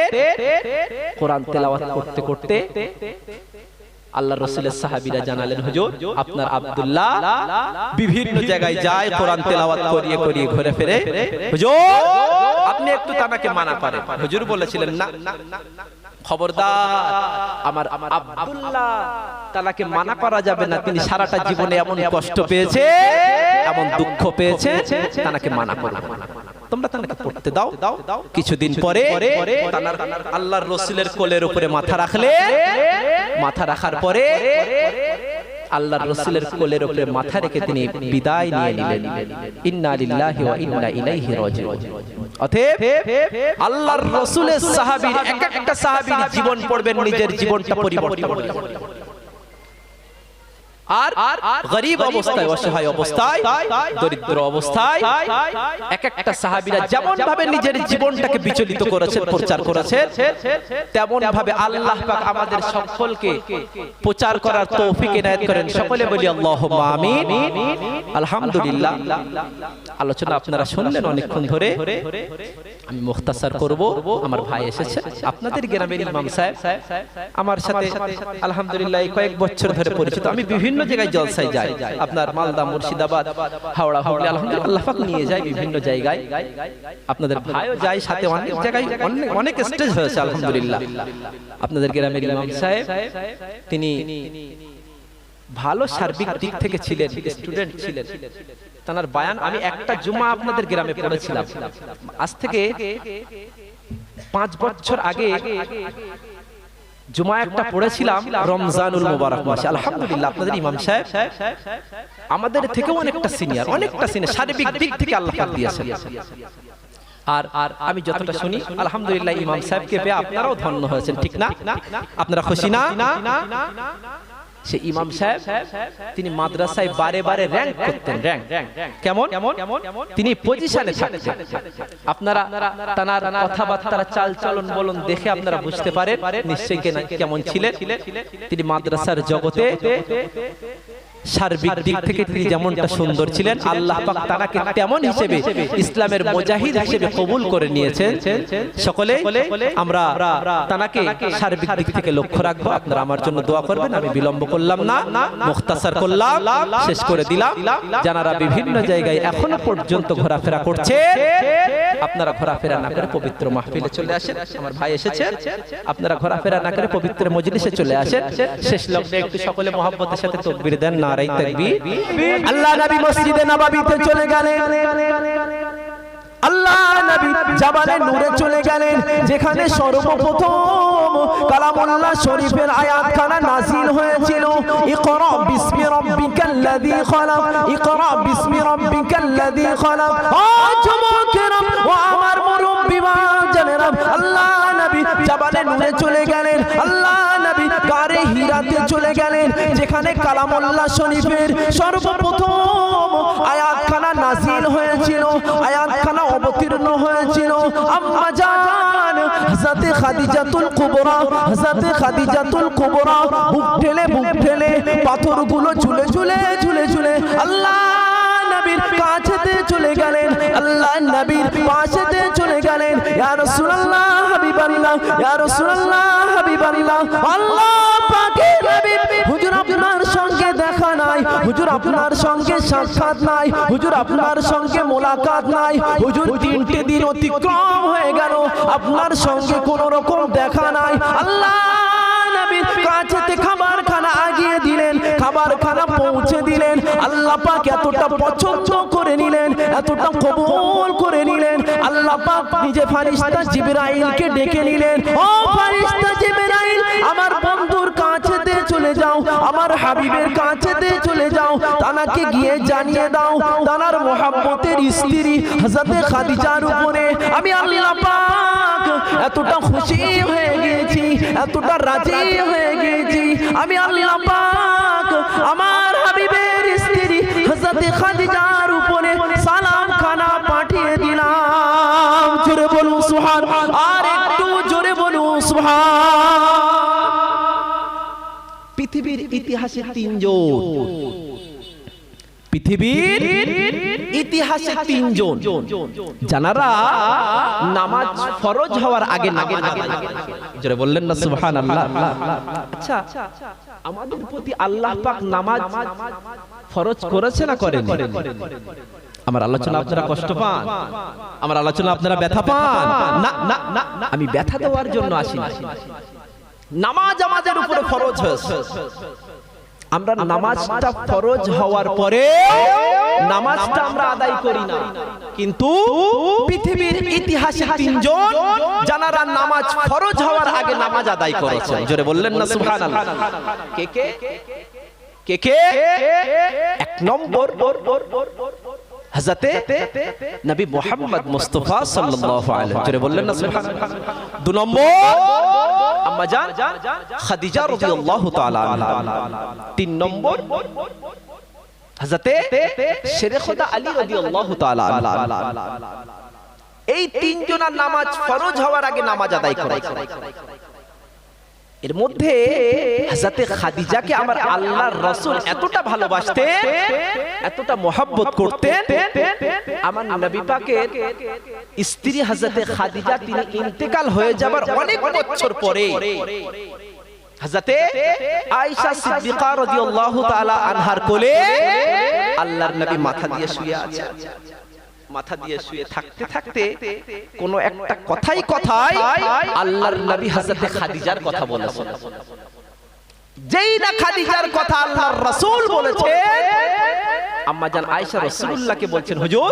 কোরআন তেলাওয়াত করতে করতে আল্লাহর রাসূলের সাহাবীরা জানালেন, হুজুর আপনার আব্দুল্লাহ বিভিন্ন জায়গায় যায়, কোরআন তেলাওয়াত করিয়ে করিয়ে ঘুরে ফিরে, হুজুর আপনি একটু তাকে মানা করেন। হুজুর বলেছিলেন, না খবরদার, আমার আব্দুল্লাহ তাকে মানা করা যাবে না, তিনি সারাটা জীবনে এমন কষ্ট পেয়েছে, এমন দুঃখ পেয়েছে, তাকে মানা করো, তোমরা তাকে পড়তে দাও। কিছুদিন পরে আল্লাহর রাসূলের কোলের উপরে মাথা রাখলে, মাথা রাখার পরে আল্লাহর রাসূলের কোলের উপরে মাথা রেখে তিনি বিদায় নিয়ে নিলেন। ইন্না লিল্লাহি ওয়া ইন্না ইলাইহি রাজিউন। অতএব আল্লাহর রাসূলের সাহাবীর এক একটা সাহাবীর জীবন পড়বেন, নিজের জীবনটা পরিবর্তন করবেন। আর গরীব অবস্থায়, অসহায় অবস্থায়, দরিদ্র অবস্থায় এক একটা সাহাবীরা যেমন ভাবে নিজের জীবনটাকে বিচলিত করেছেন, প্রচার করেছেন, তেমন ভাবে আল্লাহ পাক আমাদের সকলকে প্রচার করার তৌফিক এনায়েত করেন। সকলে বলি আল্লাহুম্মা আমিন। আলহামদুলিল্লাহ, আলোচনা আপনারা শুনলেন অনেকক্ষণ ধরে, আমি মুখতাসার করব। আমার ভাই এসেছে, আপনাদের গ্রামের ইমাম সাহেব, আমার সাথে আলহামদুলিল্লাহ কয়েক বছর ধরে পরিচিত। আমি বিভিন্ন জায়গায় জলসায় যাই, আপনার মালদা, মুর্শিদাবাদ, হাওড়া, হুগলি, আলহামদুলিল্লাহ আল্লাহ পাক নিয়ে যায় বিভিন্ন জায়গায়। আপনাদের ভাইও যায় সাথে, অনেক জায়গায় অনেক স্টেজ হয়েছে আলহামদুলিল্লাহ। আপনাদের গ্রামের ইমাম সাহেব তিনি ভালো সার্বিক দিক থেকে ছিলেন, স্টুডেন্ট ছিলেন। তার বায়ান আমি একটা জুমা আপনাদের গ্রামে পড়েছিলাম, আজ থেকে 5 বছর আগে জুমা একটা পড়েছিলাম রমজানুল মুবারক মাসে। আলহামদুলিল্লাহ আপনাদের ইমাম সাহেব আমাদের থেকেও অনেকটা সিনিয়র সার্বিক দিক থেকে আল্লাহ পাক দিয়েছেন। আর আমি যতটা শুনি আলহামদুলিল্লাহ ইমাম সাহেবকে পেয়ে আপনারাও ধন্য হয়েছেন, ঠিক না? আপনারা খুশি না? সে ইমাম সাহেব তিনি মাদ্রাসায় বারে বারে র্যাঙ্ক করতেন। র্যাঙ্ক কেমন? তিনি পজিশনে থাকতেন। আপনারা তার কথাবার্তা চাল চলন বলন দেখে আপনারা বুঝতে পারেন নিশ্চয়ই কেমন ছিলেন। তিনি মাদ্রাসার জগতে সার্বিক দিক থেকে তিনি যেমনটা সুন্দর ছিলেন, আল্লাহ পাক তাকে তেমন হিসেবে ইসলামের মুজাহিদ হিসেবে কবুল করে নিয়েছেন। সকলে আমরা তাকে সার্বিক দিক থেকে লক্ষ্য রাখবো। আপনারা আমার জন্য দোয়া করবেন। আমি বিলম্ব করলাম না, মুখতাসার করলাম, শেষ করে দিলাম। যারা বিভিন্ন জায়গায় এখনো পর্যন্ত ঘোরাফেরা করছে, আপনারা ঘোরাফেরা না করে পবিত্র মাহফিলে চলে আসেন। আমার ভাই এসেছেন, আপনারা ঘোরাফেরা না করে পবিত্র মজলিসে চলে আসেন। শেষ লগ্নে একটু সকলে মহব্বতের সাথে তাকবীর দেন, নারায়ে তাকবীর। আল্লাহ নবী মসজিদে নববীতে চলে গেলেন, আল্লাহ নবী জাবালে নূরে চলে গেলেন, যেখানে সর্বপ্রথম কালামুল্লাহ শরীফের আয়াতখানা নাযিল হয়েছিল। ইকরা বিসমি রাব্বিকাল্লাযী খালাক, ইকরা বিসমি রাব্বিকাল্লাযী খালাক। ও যুবকেরা, ও আমার মুরব্বি জানেরা, আল্লাহ নবী জাবালে নূরে চলে গেলেন, আল্লাহ নবী গারে হিরাতে চলে গেলেন, যেখানে কালামুল্লাহ শরীফের সর্বপ্রথম আয়াতখানা নাযিল হয়েছিল, আয়াতখানা অবতীর্ণ হয়েছিল। আম্মা জান হযরত খাদিজাতুল কুবরা, হযরত খাদিজাতুল কুবরা বুক ঠেলে পাথরগুলো ঝুলে ঝুলে আল্লাহ নবীর কাছেতে চলে গেলেন, আল্লাহ নবীর পাশেতে চলে গেলেন। ইয়া রাসূলুল্লাহ হাবিবাল্লাহ, ইয়া রাসূলুল্লাহ হাবিবাল্লাহ, আল্লাহ পাকের নবী হুজুর আপনার সঙ্গে দেখা নাই, হুজুর আপনার সঙ্গে সাক্ষাৎ নাই, হুজুর আপনার সঙ্গে মোলাকাত নাই, হুজুর 3টে দিন অতিক্রম হয়ে গেল, আপনার সঙ্গে কোনো রকম দেখা নাই। আল্লাহ নবীর কাছেতে খাবারখানা আগিয়ে দিলেন, খাবারখানা পৌঁছে দিলেন। আল্লাহ পাক এতটা পছন্দ করে নিলেন, এতটা কবুল করে নিলেন। আল্লাহ পাক নিজে ফেরেশতা জিবরাইলকে ডেকে নিলেন, ও ফেরেশতা জিবরাইল, আমার বন্ধুর কাছেতে চলে যাও, আমার হাবিবের কাছেতে চলে যাও, তানাকে গিয়ে জানিয়ে দাও তানার মোহাব্বতের স্ত্রী হযরত খাদিজার উপরে আমি আল্লাহ পাক এতটা খুশি হয়ে গেছি, এতটা রাজি হয়ে গেছি, আমি আল্লাহ পাক আমার হাবিবের স্ত্রী হযরত খাদিজার উপরে সালাম খানা পাঠিয়ে দিলাম। জোরে বলুন সুবহান, আর একটু জোরে বলুন সুবহান। পৃথিবীর ইতিহাসে 3 জন, পৃথিবীর ইতিহাসে 3 জন যারা নামাজ ফরজ হওয়ার আগে জোরে বললেন না সুবহানাল্লাহ। আচ্ছা, আমাদের প্রতি আল্লাহ পাক নামাজ ফরজ করেছে না করেনি? আমার আলোচনা আপনারা কষ্ট পান, আমার আলোচনা আপনারা ব্যথা পান? না না না, আমি ব্যথা দেওয়ার জন্য আসি না। নামাজ আমাদের উপরে ফরজ হয়েছে, আমরা নামাজটা ফরজ হওয়ার পরে নামাজটা আমরা আদায় করি না। কিন্তু পৃথিবীর ইতিহাসে 3 জন যারা নামাজ ফরজ হওয়ার আগে নামাজ আদায় করেছেন। জোরে বললেন না সুবহানাল্লাহ। কে কে? কে কে? 1 নম্বর হযরতে নবী মুহাম্মদ মুস্তাফা সাল্লাল্লাহু আলাইহি ওয়া সাল্লাম, বললেন না সুবহানাল্লাহ। 2 নম্বর আম্মা জান খাদিজা রাদিয়াল্লাহু তাআলা আনহা। 3 নম্বর হযরতে শেরে খোদা আলী রাদিয়াল্লাহু তাআলা আনহা। এই 3 জনের নামাজ ফরজ হওয়ার আগে নামাজ আদায় করেছে। এর মধ্যে হযরতে খাদিজাকে আমার আল্লাহর রাসূল এতটা ভালোবাসতেন, এতটা মহব্বত করতেন, আমার নবী পাকের স্ত্রী হযরতে খাদিজা তিনি ইন্তেকাল হয়ে যাবার অনেক বছর পরে হযরতে আয়েশা সিদ্দিকা রাদিয়াল্লাহু তাআলা আনহার কোলে আল্লাহর নবী মাথা দিয়ে শুয়ে আছেন। মাথা দিয়ে শুয়ে থাকতে থাকতে কোন একটা কথাই আল্লাহর নবী হযরতে খাদিজার কথা বলেছেন। যেই না খাদিজার কথা আল্লাহর রাসূল বলেছে, আম্মা জান আয়েশা রাসূলুল্লাহকে বলছেন, হুজুর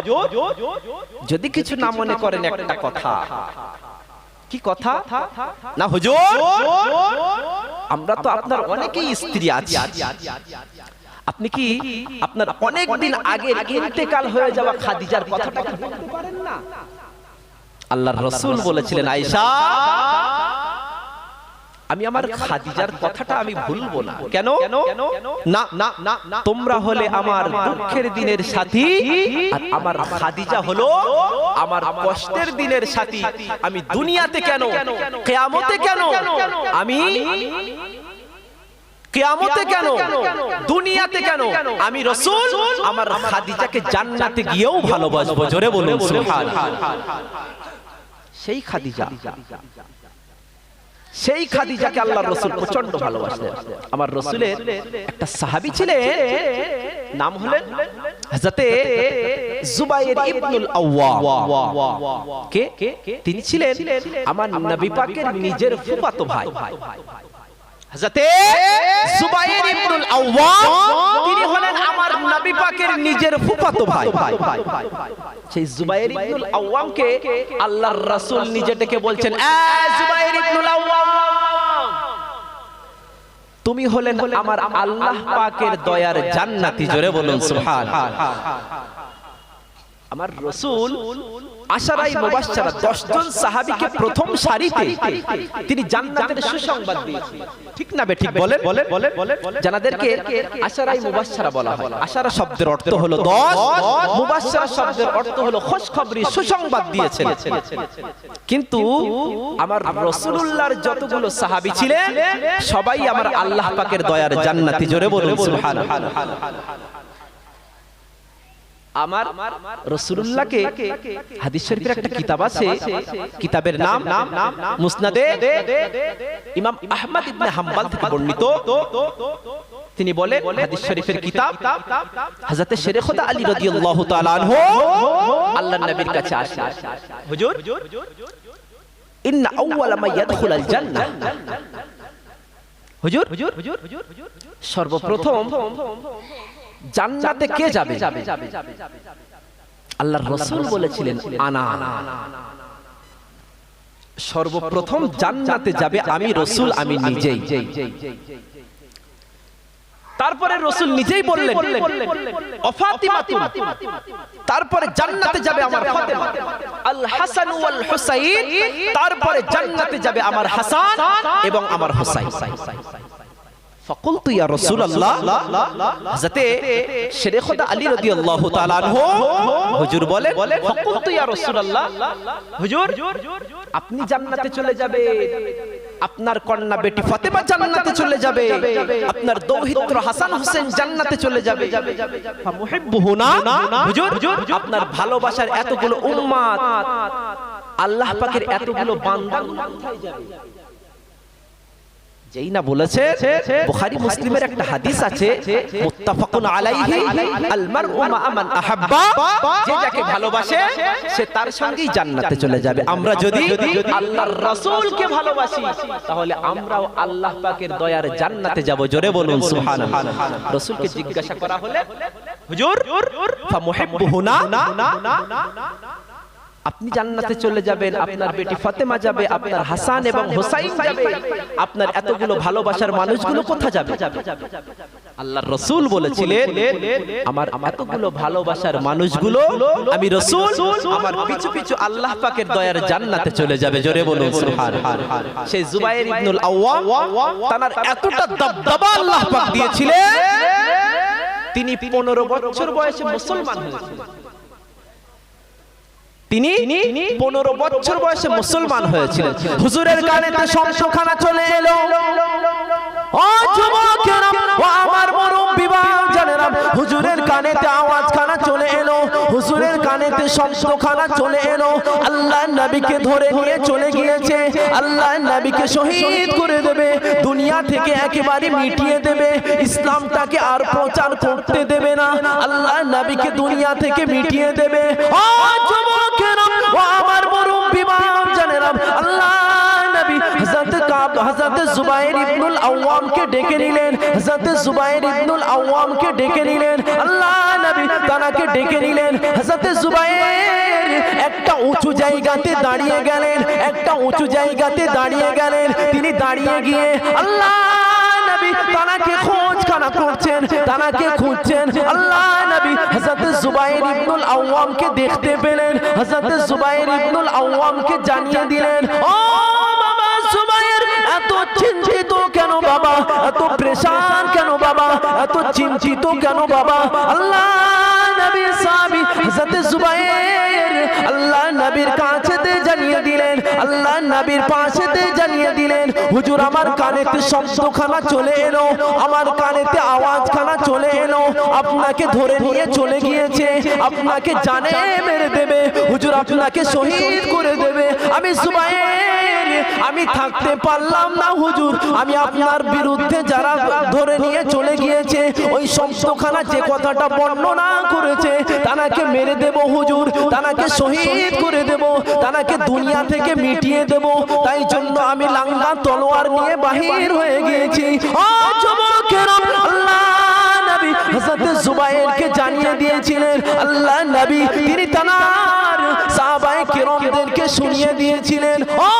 যদি কিছু না মনে করেন একটা কথা। কি কথা? না হুজুর, আমরা তো আপনার অনেকেই স্ত্রী আছে, আপনি কি আপনার অনেক দিন আগে ইন্তেকাল হয়ে যাওয়া খাদিজার কথাটা বলতে পারেন না? আল্লাহর রাসূল বলেছিলেন, আয়েশা আমি আমার খাদিজার কথাটা আমি ভুলবো না। কেন? না না না, তোমরা হলে আমার দুঃখের দিনের সাথী, আর আমার খাদিজা হলো আমার কষ্টের দিনের সাথী। আমি দুনিয়াতে কেন, কিয়ামতে কেন, আমি কিয়ামতে কেন, দুনিয়াতে কেন, আমি রাসূল আমার খাদিজাকে জান্নাতে গিয়েও ভালোবাসবো। জোরে বলুন সুবহানাল্লাহ। সেই খাদিজা, সেই খাদিজাকে আল্লাহর রাসূল প্রচন্ড ভালোবাসলেন। আমার রাসূলের একটা সাহাবী ছিলেন, নাম হলেন হযরতে জুবাইর ইবনুল আওয়াম। কে? তিনি ছিলেন আমার নবী পাকের নিজের ফুফাতো ভাই। হযরতে জুবাইর ইবনুল আওয়াম তিনি হলেন আমার নবী পাকের নিজের ফুফাতো ভাই। সেই জুবাইর ইবনুল আওয়ামকে আল্লাহর রাসূল নিজে ডেকে বলছেন, এ জুবাইর ইবনুল আওয়াম, তুমি হলেন আমার আল্লাহ পাকের দয়ার জান্নাতি। জোরে বলুন সুবহানাল্লাহ। আমার রাসূল আশারায়ে মুবাশশারা 10 জন সাহাবীকে প্রথম সারিতে তিনি জান্নাতের সুসংবাদ দিয়েছেন। ঠিক না বে ঠিক বলেন? জানাদেরকে আশারায়ে মুবাশশারা বলা হয়। আশারা শব্দের অর্থ হলো 10, মুবাশশারা শব্দের অর্থ হলো খুশখবরি, সুসংবাদ দিয়েছেন। কিন্তু আমার রাসূলুল্লাহর যতগুলো সাহাবী ছিলেন সবাই আমার আল্লাহ পাকের দয়ার জান্নাতি। জোরে বলুন সুবহানাল্লাহ। আমার রাসূলুল্লাহকে হাদিস শরীফের একটা কিতাব আছে, কিতাবের নাম মুসনাদে ইমাম আহমদ ইবনে হাম্বল থেকে বর্ণিত। তিনি বলেন হাদিস শরীফের কিতাব, হযরত শেরে খোদা আলী রাদিয়াল্লাহু তাআলা আনহু আল্লাহর নবীর কাছে আসেন, হুজুর ইন্না আউওয়ালা মা ইয়াদখুলুল জান্নাহ, হুজুর সর্বপ্রথম জান্নাতে কে যাবে? আল্লাহর রাসূল বলেছিলেন, আনা। সর্বপ্রথম জান্নাতে যাবে আমি রাসূল, আমি নিজেই। তারপরে রাসূল নিজেই বললেন, ও ফাতিমা, তারপরে জান্নাতে যাবে আমার ফাতেমা, আল হাসান ওয়াল হুসাইন, তারপরে জান্নাতে যাবে আমার হাসান এবং আমার হুসাইন। ফাকুলতু ইয়া রাসূলুল্লাহ, হযরতে শেরে খোদা আলী রাদিয়াল্লাহু তাআলা আনহু হুজুর বলেন, ফাকুলতু ইয়া রাসূলুল্লাহ, হুজুর আপনি জান্নাতে চলে যাবে, আপনার কন্যা বেটি ফাতেমা জান্নাতে চলে যাবে, আপনার দৌহিত্র হাসান হোসেন জান্নাতে চলে যাবে। ফামুহিব্বুহুনা, হুজুর আপনার ভালোবাসার এতগুলো উম্মত, আল্লাহ পাকের এতগুলো বান্দা কোথায় যাবে? যেই না বলেছে, বুখারী মুসলিমের একটা হাদিস আছে, মুত্তাফাকুন আলাইহি, আল মারউ মা মান আহাব্বা, যে যাকে ভালোবাসে সে তার সঙ্গেই জান্নাতে চলে যাবে। আমরা যদি আল্লাহর রাসূলকে ভালোবাসি তাহলে আমরাও আল্লাহ পাকের দয়ার জান্নাতে যাব। জোরে বলুন সুবহানাল্লাহ। রাসূলকে জিজ্ঞাসা করা হলে, হুজুর ফামুহিব্বুহুনা, আপনি জান্নাতে চলে যাবেন, আপনার বেটি ফাতেমা যাবে, আপনার হাসান এবং হুসাইন যাবে, আপনার এতগুলো ভালোবাসার মানুষগুলো কোথায় যাবে? আল্লাহর রাসূল বলেছিলেন, আমার এতগুলো ভালোবাসার মানুষগুলো আমি রাসূল আমার পিছু পিছু আল্লাহ পাকের দয়ার জান্নাতে চলে যাবে। জোরে বলুন সুবহানাল্লাহ। সেই জুবাইর ইবনুল আওয়াম তার এতটা দবদবা আল্লাহ পাক দিয়েছিলেন, তিনি 15 বছর বয়সে মুসলমান হয়েছিলেন। তিনি 15 বছর বয়সে মুসলমান হয়েছিলেন। হুজুরের কানেতে শমশখানা চলে এলো, ও যুবকেরা, ও আমার মুরব্বি জানেরা, হুজুরের কানেতে আওয়াজখানা চলে এলো, হুজুরের কানেতে শমশখানা চলে এলো। আল্লাহর নবীকে ধরে নিয়ে চলে গিয়েছে, আল্লাহর নবীকে শহীদ করে দেবে, দুনিয়া থেকে একেবারে মিটিয়ে দেবে, ইসলামটাকে আর প্রচার করতে দেবে না, আল্লাহর নবীকে দুনিয়া থেকে মিটিয়ে দেবে। ও যুবকেরা, ও আমার মুরব্বি জানেরা, আল্লাহর নবী হযরত হযরত জুবায়ের ইবনুল আওয়ামকে ডেকে নিলেন, হযরত জুবায়ের ইবনুল আওয়ামকে ডেকে নিলেন, আল্লাহ নবী তানাকে ডেকে নিলেন। হযরত জুবায়ের একটা উঁচু জায়গাতে দাঁড়িয়ে গেলেন, একটা উঁচু জায়গাতে দাঁড়িয়ে গেলেন। তিনি দাঁড়িয়ে গিয়ে আল্লাহ নবী তানাকে খোঁজখানা করছেন, তানাকে খুঁজছেন। আল্লাহ নবী হযরত জুবায়ের ইবনুল আওয়ামকে দেখতে পেলেন, হযরত জুবায়ের ইবনুল আওয়ামকে জানিয়ে দিলেন, ও বাবা জুবায়ের, এত চিন্তিত কেন বাবা, এত পরেশান কেন বাবা, এত চিন্তিত কেন বাবা? আল্লাহ নবী সাহাবী হযরত জুবায়ের আল্লাহ নবীর কাছেতে জানিয়ে দিলেন, আল্লাহ নবীর পাশেতে জানিয়ে দিলেন, হুজুর আমার কানেতে শব্দখানা চলে এলো, আমার কানেতে আওয়াজখানা চলে এলো, আপনাকে ধরে নিয়ে চলে গিয়েছে, আপনাকে জানে মেরে দেবে, হুজুর আপনাকে শহীদ করে দেবে। আমি জুবায়ের, আমি থাকতে পারলাম না হুজুর, আমি আপনার বিরুদ্ধে যারা ধরে নিয়ে চলে গিয়েছে ওই শব্দখানা যে কথাটা বর্ণনা করেছে তানাকে মেরে দেব হুজুর, তানাকে শহীদ করে দেব, তানাকে দুনিয়া থেকে মিটিয়ে দেব, তাই জন্য আমি লাঙ্গা তলোয়ার নিয়ে বাহির হয়ে গিয়েছি। ও যুবকেরা, আল্লাহ নবী হযরত জুবায়েরকে জানিয়ে দিয়েছিলেন, আল্লাহ নবী তিনি তানার সাহাবায়ে কেরামদেরকে শুনিয়ে দিয়েছিলেন, ও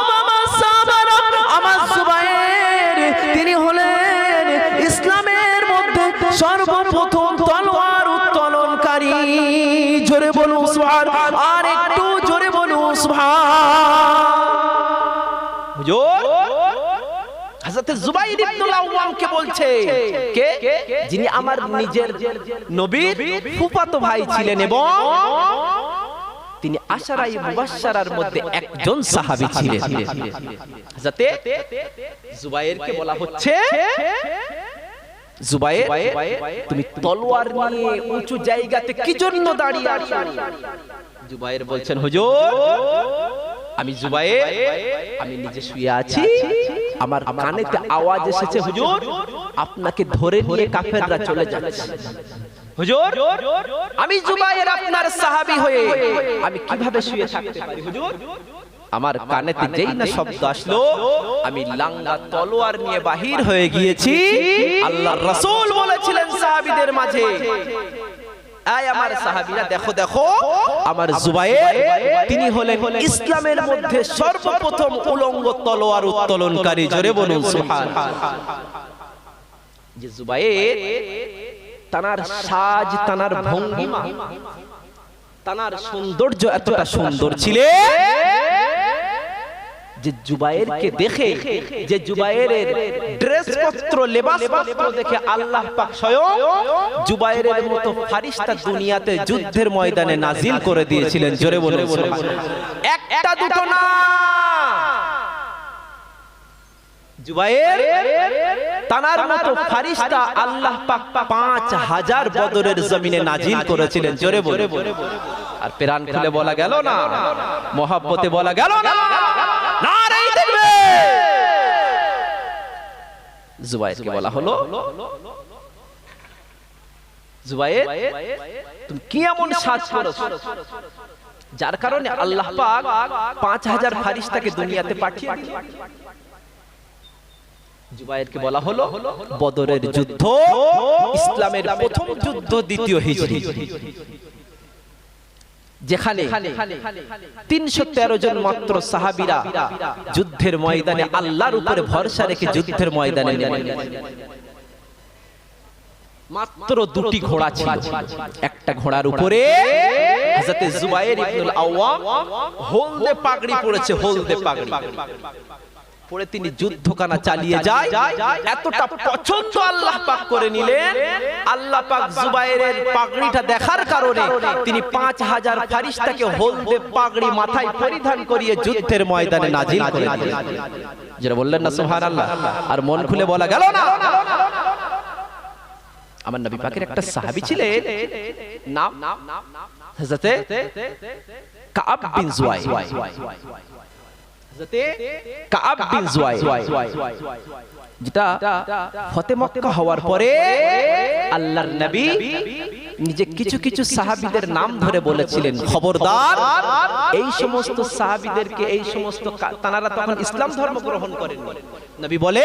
বাবা সাহাবারা, আমার জুবায়ের তিনি হলেন ইসলামের মধ্যে সর্বপ্রথম তলোয়ার উত্তোলনকারী। জোরে বলুন সুবহান, আর একটু জোরে বলুন সুবহান। হুজুর হযরত জুবায়ের ইবনুল আওয়ামকে বলছে, কে? যিনি আমার নিজের নবীর ফুফাতো ভাই ছিলেন এবং তিনি আশারায়ে মুবাশশারার মধ্যে একজন সাহাবী ছিলেন। হযরত জুবায়েরকে বলা হচ্ছে, জুবায়ের তুমি তলোয়ার নিয়ে উঁচু জায়গাতে কি জন্য দাঁড়িয়ে আছো? জুবায়ের বলছেন, হুজুর আমি জুবায়ের, আমি নিজে শুয়ে আছি, আমার কানেতে আওয়াজ এসেছে হুজুর আপনাকে ধরে নিয়ে কাফেররা চলে যাচ্ছে। হুজুর আমি জুবায়ের আপনার সাহাবী হয়ে আমি কিভাবে শুয়ে থাকতে পারি হুজুর? আমার কানেতে যেই না শব্দ আসলো আমি লাঙ্গা তলোয়ার নিয়ে বাহির হয়ে গিয়েছি। আল্লাহর রাসূল বলেছিলেন সাহাবীদের মাঝে, আয় আমার সাহাবীরা দেখো দেখো, আমার জুবায়ের তিনি হলেন ইসলামের মধ্যে সর্বপ্রথম উলঙ্গ তলোয়ার উত্তোলনকারী। জোরে বলুন সুবহানাল্লাহ। যে জুবায়ের তানার সাজ, তানার ভঙ্গিমা, তানার সৌন্দর্য এতটা সুন্দর ছিল যে জুবায়েরকে দেখে, যে জুবায়েরের ড্রেস পত্র লেবাস পত্র দেখে আল্লাহ পাক স্বয়ং জুবায়েরের মতো ফেরেশতা দুনিয়াতে যুদ্ধের ময়দানে নাজিল করে দিয়েছিলেন। জোরে বলুন সুবহানাল্লাহ। একটা দুটো না, জুবায়ের তানার মতো ফেরেশতা আল্লাহ পাক 5000 বদরের জমিনে নাজিল করেছিলেন। জোরে বলুন। আর প্রাণ খুলে বলা গেল না, মহব্বতে বলা গেল না, নারায়ে তাকবীর। জুবায়েরকে বলা হলো, জুবায়ের তুমি কি এমন সাজ করেছো যার কারণে আল্লাহ পাক 5000 ফেরেশতাকে দুনিয়াতে পাঠিয়ে দিলেন? জুবায়েরকে বলা হলো বদরের যুদ্ধ, ইসলামের প্রথম যুদ্ধ, দ্বিতীয় হিজরি, যেখানে 313 জন মাত্র সাহাবীরা যুদ্ধের ময়দানে আল্লাহর উপরে ভরসা রেখে যুদ্ধের ময়দানে নেমেন। মাত্র দুটি ঘোড়া ছিল, একটা ঘোড়ার উপরে হযরত জুবায়ের ইবনুল আওয়াম হলদে পাগড়ি পরেছে, হলদে পাগড়ি পরে তিনি যুদ্ধখানা চালিয়ে যায়। এতটা পছন্দ আল্লাহ পাক করে নিলেন, আল্লাহ পাক জুবায়েরের পাগড়িটা দেখার কারণে তিনি 5000 ফেরেশতাকে হলদে পাগড়ি মাথায় পরিধান করিয়ে যুদ্ধের ময়দানে নাজিল করে দিলেন। যারা বললেন না সুবহানাল্লাহ। আর মন খুলে বলা গেল না, আমার নবী পাকের একটা সাহাবী ছিলেন, নাম হযরত কাব বিন জুয়াই। হযরত কাব বিন জুয়াই যেটা ফতে মক্কা হওয়ার পরে আল্লাহর নবী নিজে কিছু কিছু সাহাবীদের নাম ধরে বলেছিলেন, খবরদার এই সমস্ত সাহাবীদেরকে, এই সমস্ত তানারা তখন ইসলাম ধর্ম গ্রহণ করেন, নবী বলে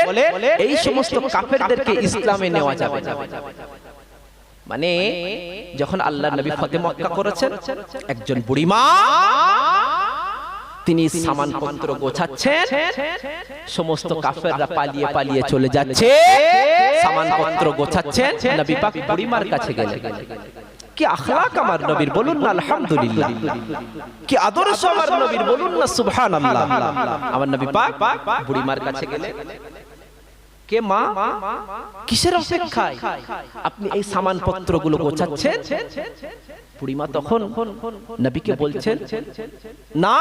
এই সমস্ত কাফেরদেরকে ইসলামে নেওয়া যাবে না। মানে যখন আল্লাহর নবী ফতে মক্কা করেছেন, একজন বুড়িমা তিনি সামানপত্র গোছাচ্ছেন, সমস্ত কাফেররা পালিয়ে পালিয়ে চলে যাচ্ছে, সামানপত্র গোছাচ্ছেন, নবী পাক বুড়িমার কাছে গেলেন। কি আখলাক আমার নবীর, বলুন না আলহামদুলিল্লাহ। কি আদর্শ আমার নবীর, বলুন না সুবহানাল্লাহ। আমার নবী পাক বুড়িমার কাছে গেলেন, কে মা, কিসের অপেক্ষায় আপনি এই সামানপত্রগুলো গোছাচ্ছেন? বুড়িমা তখন নবীকে বলছেন, না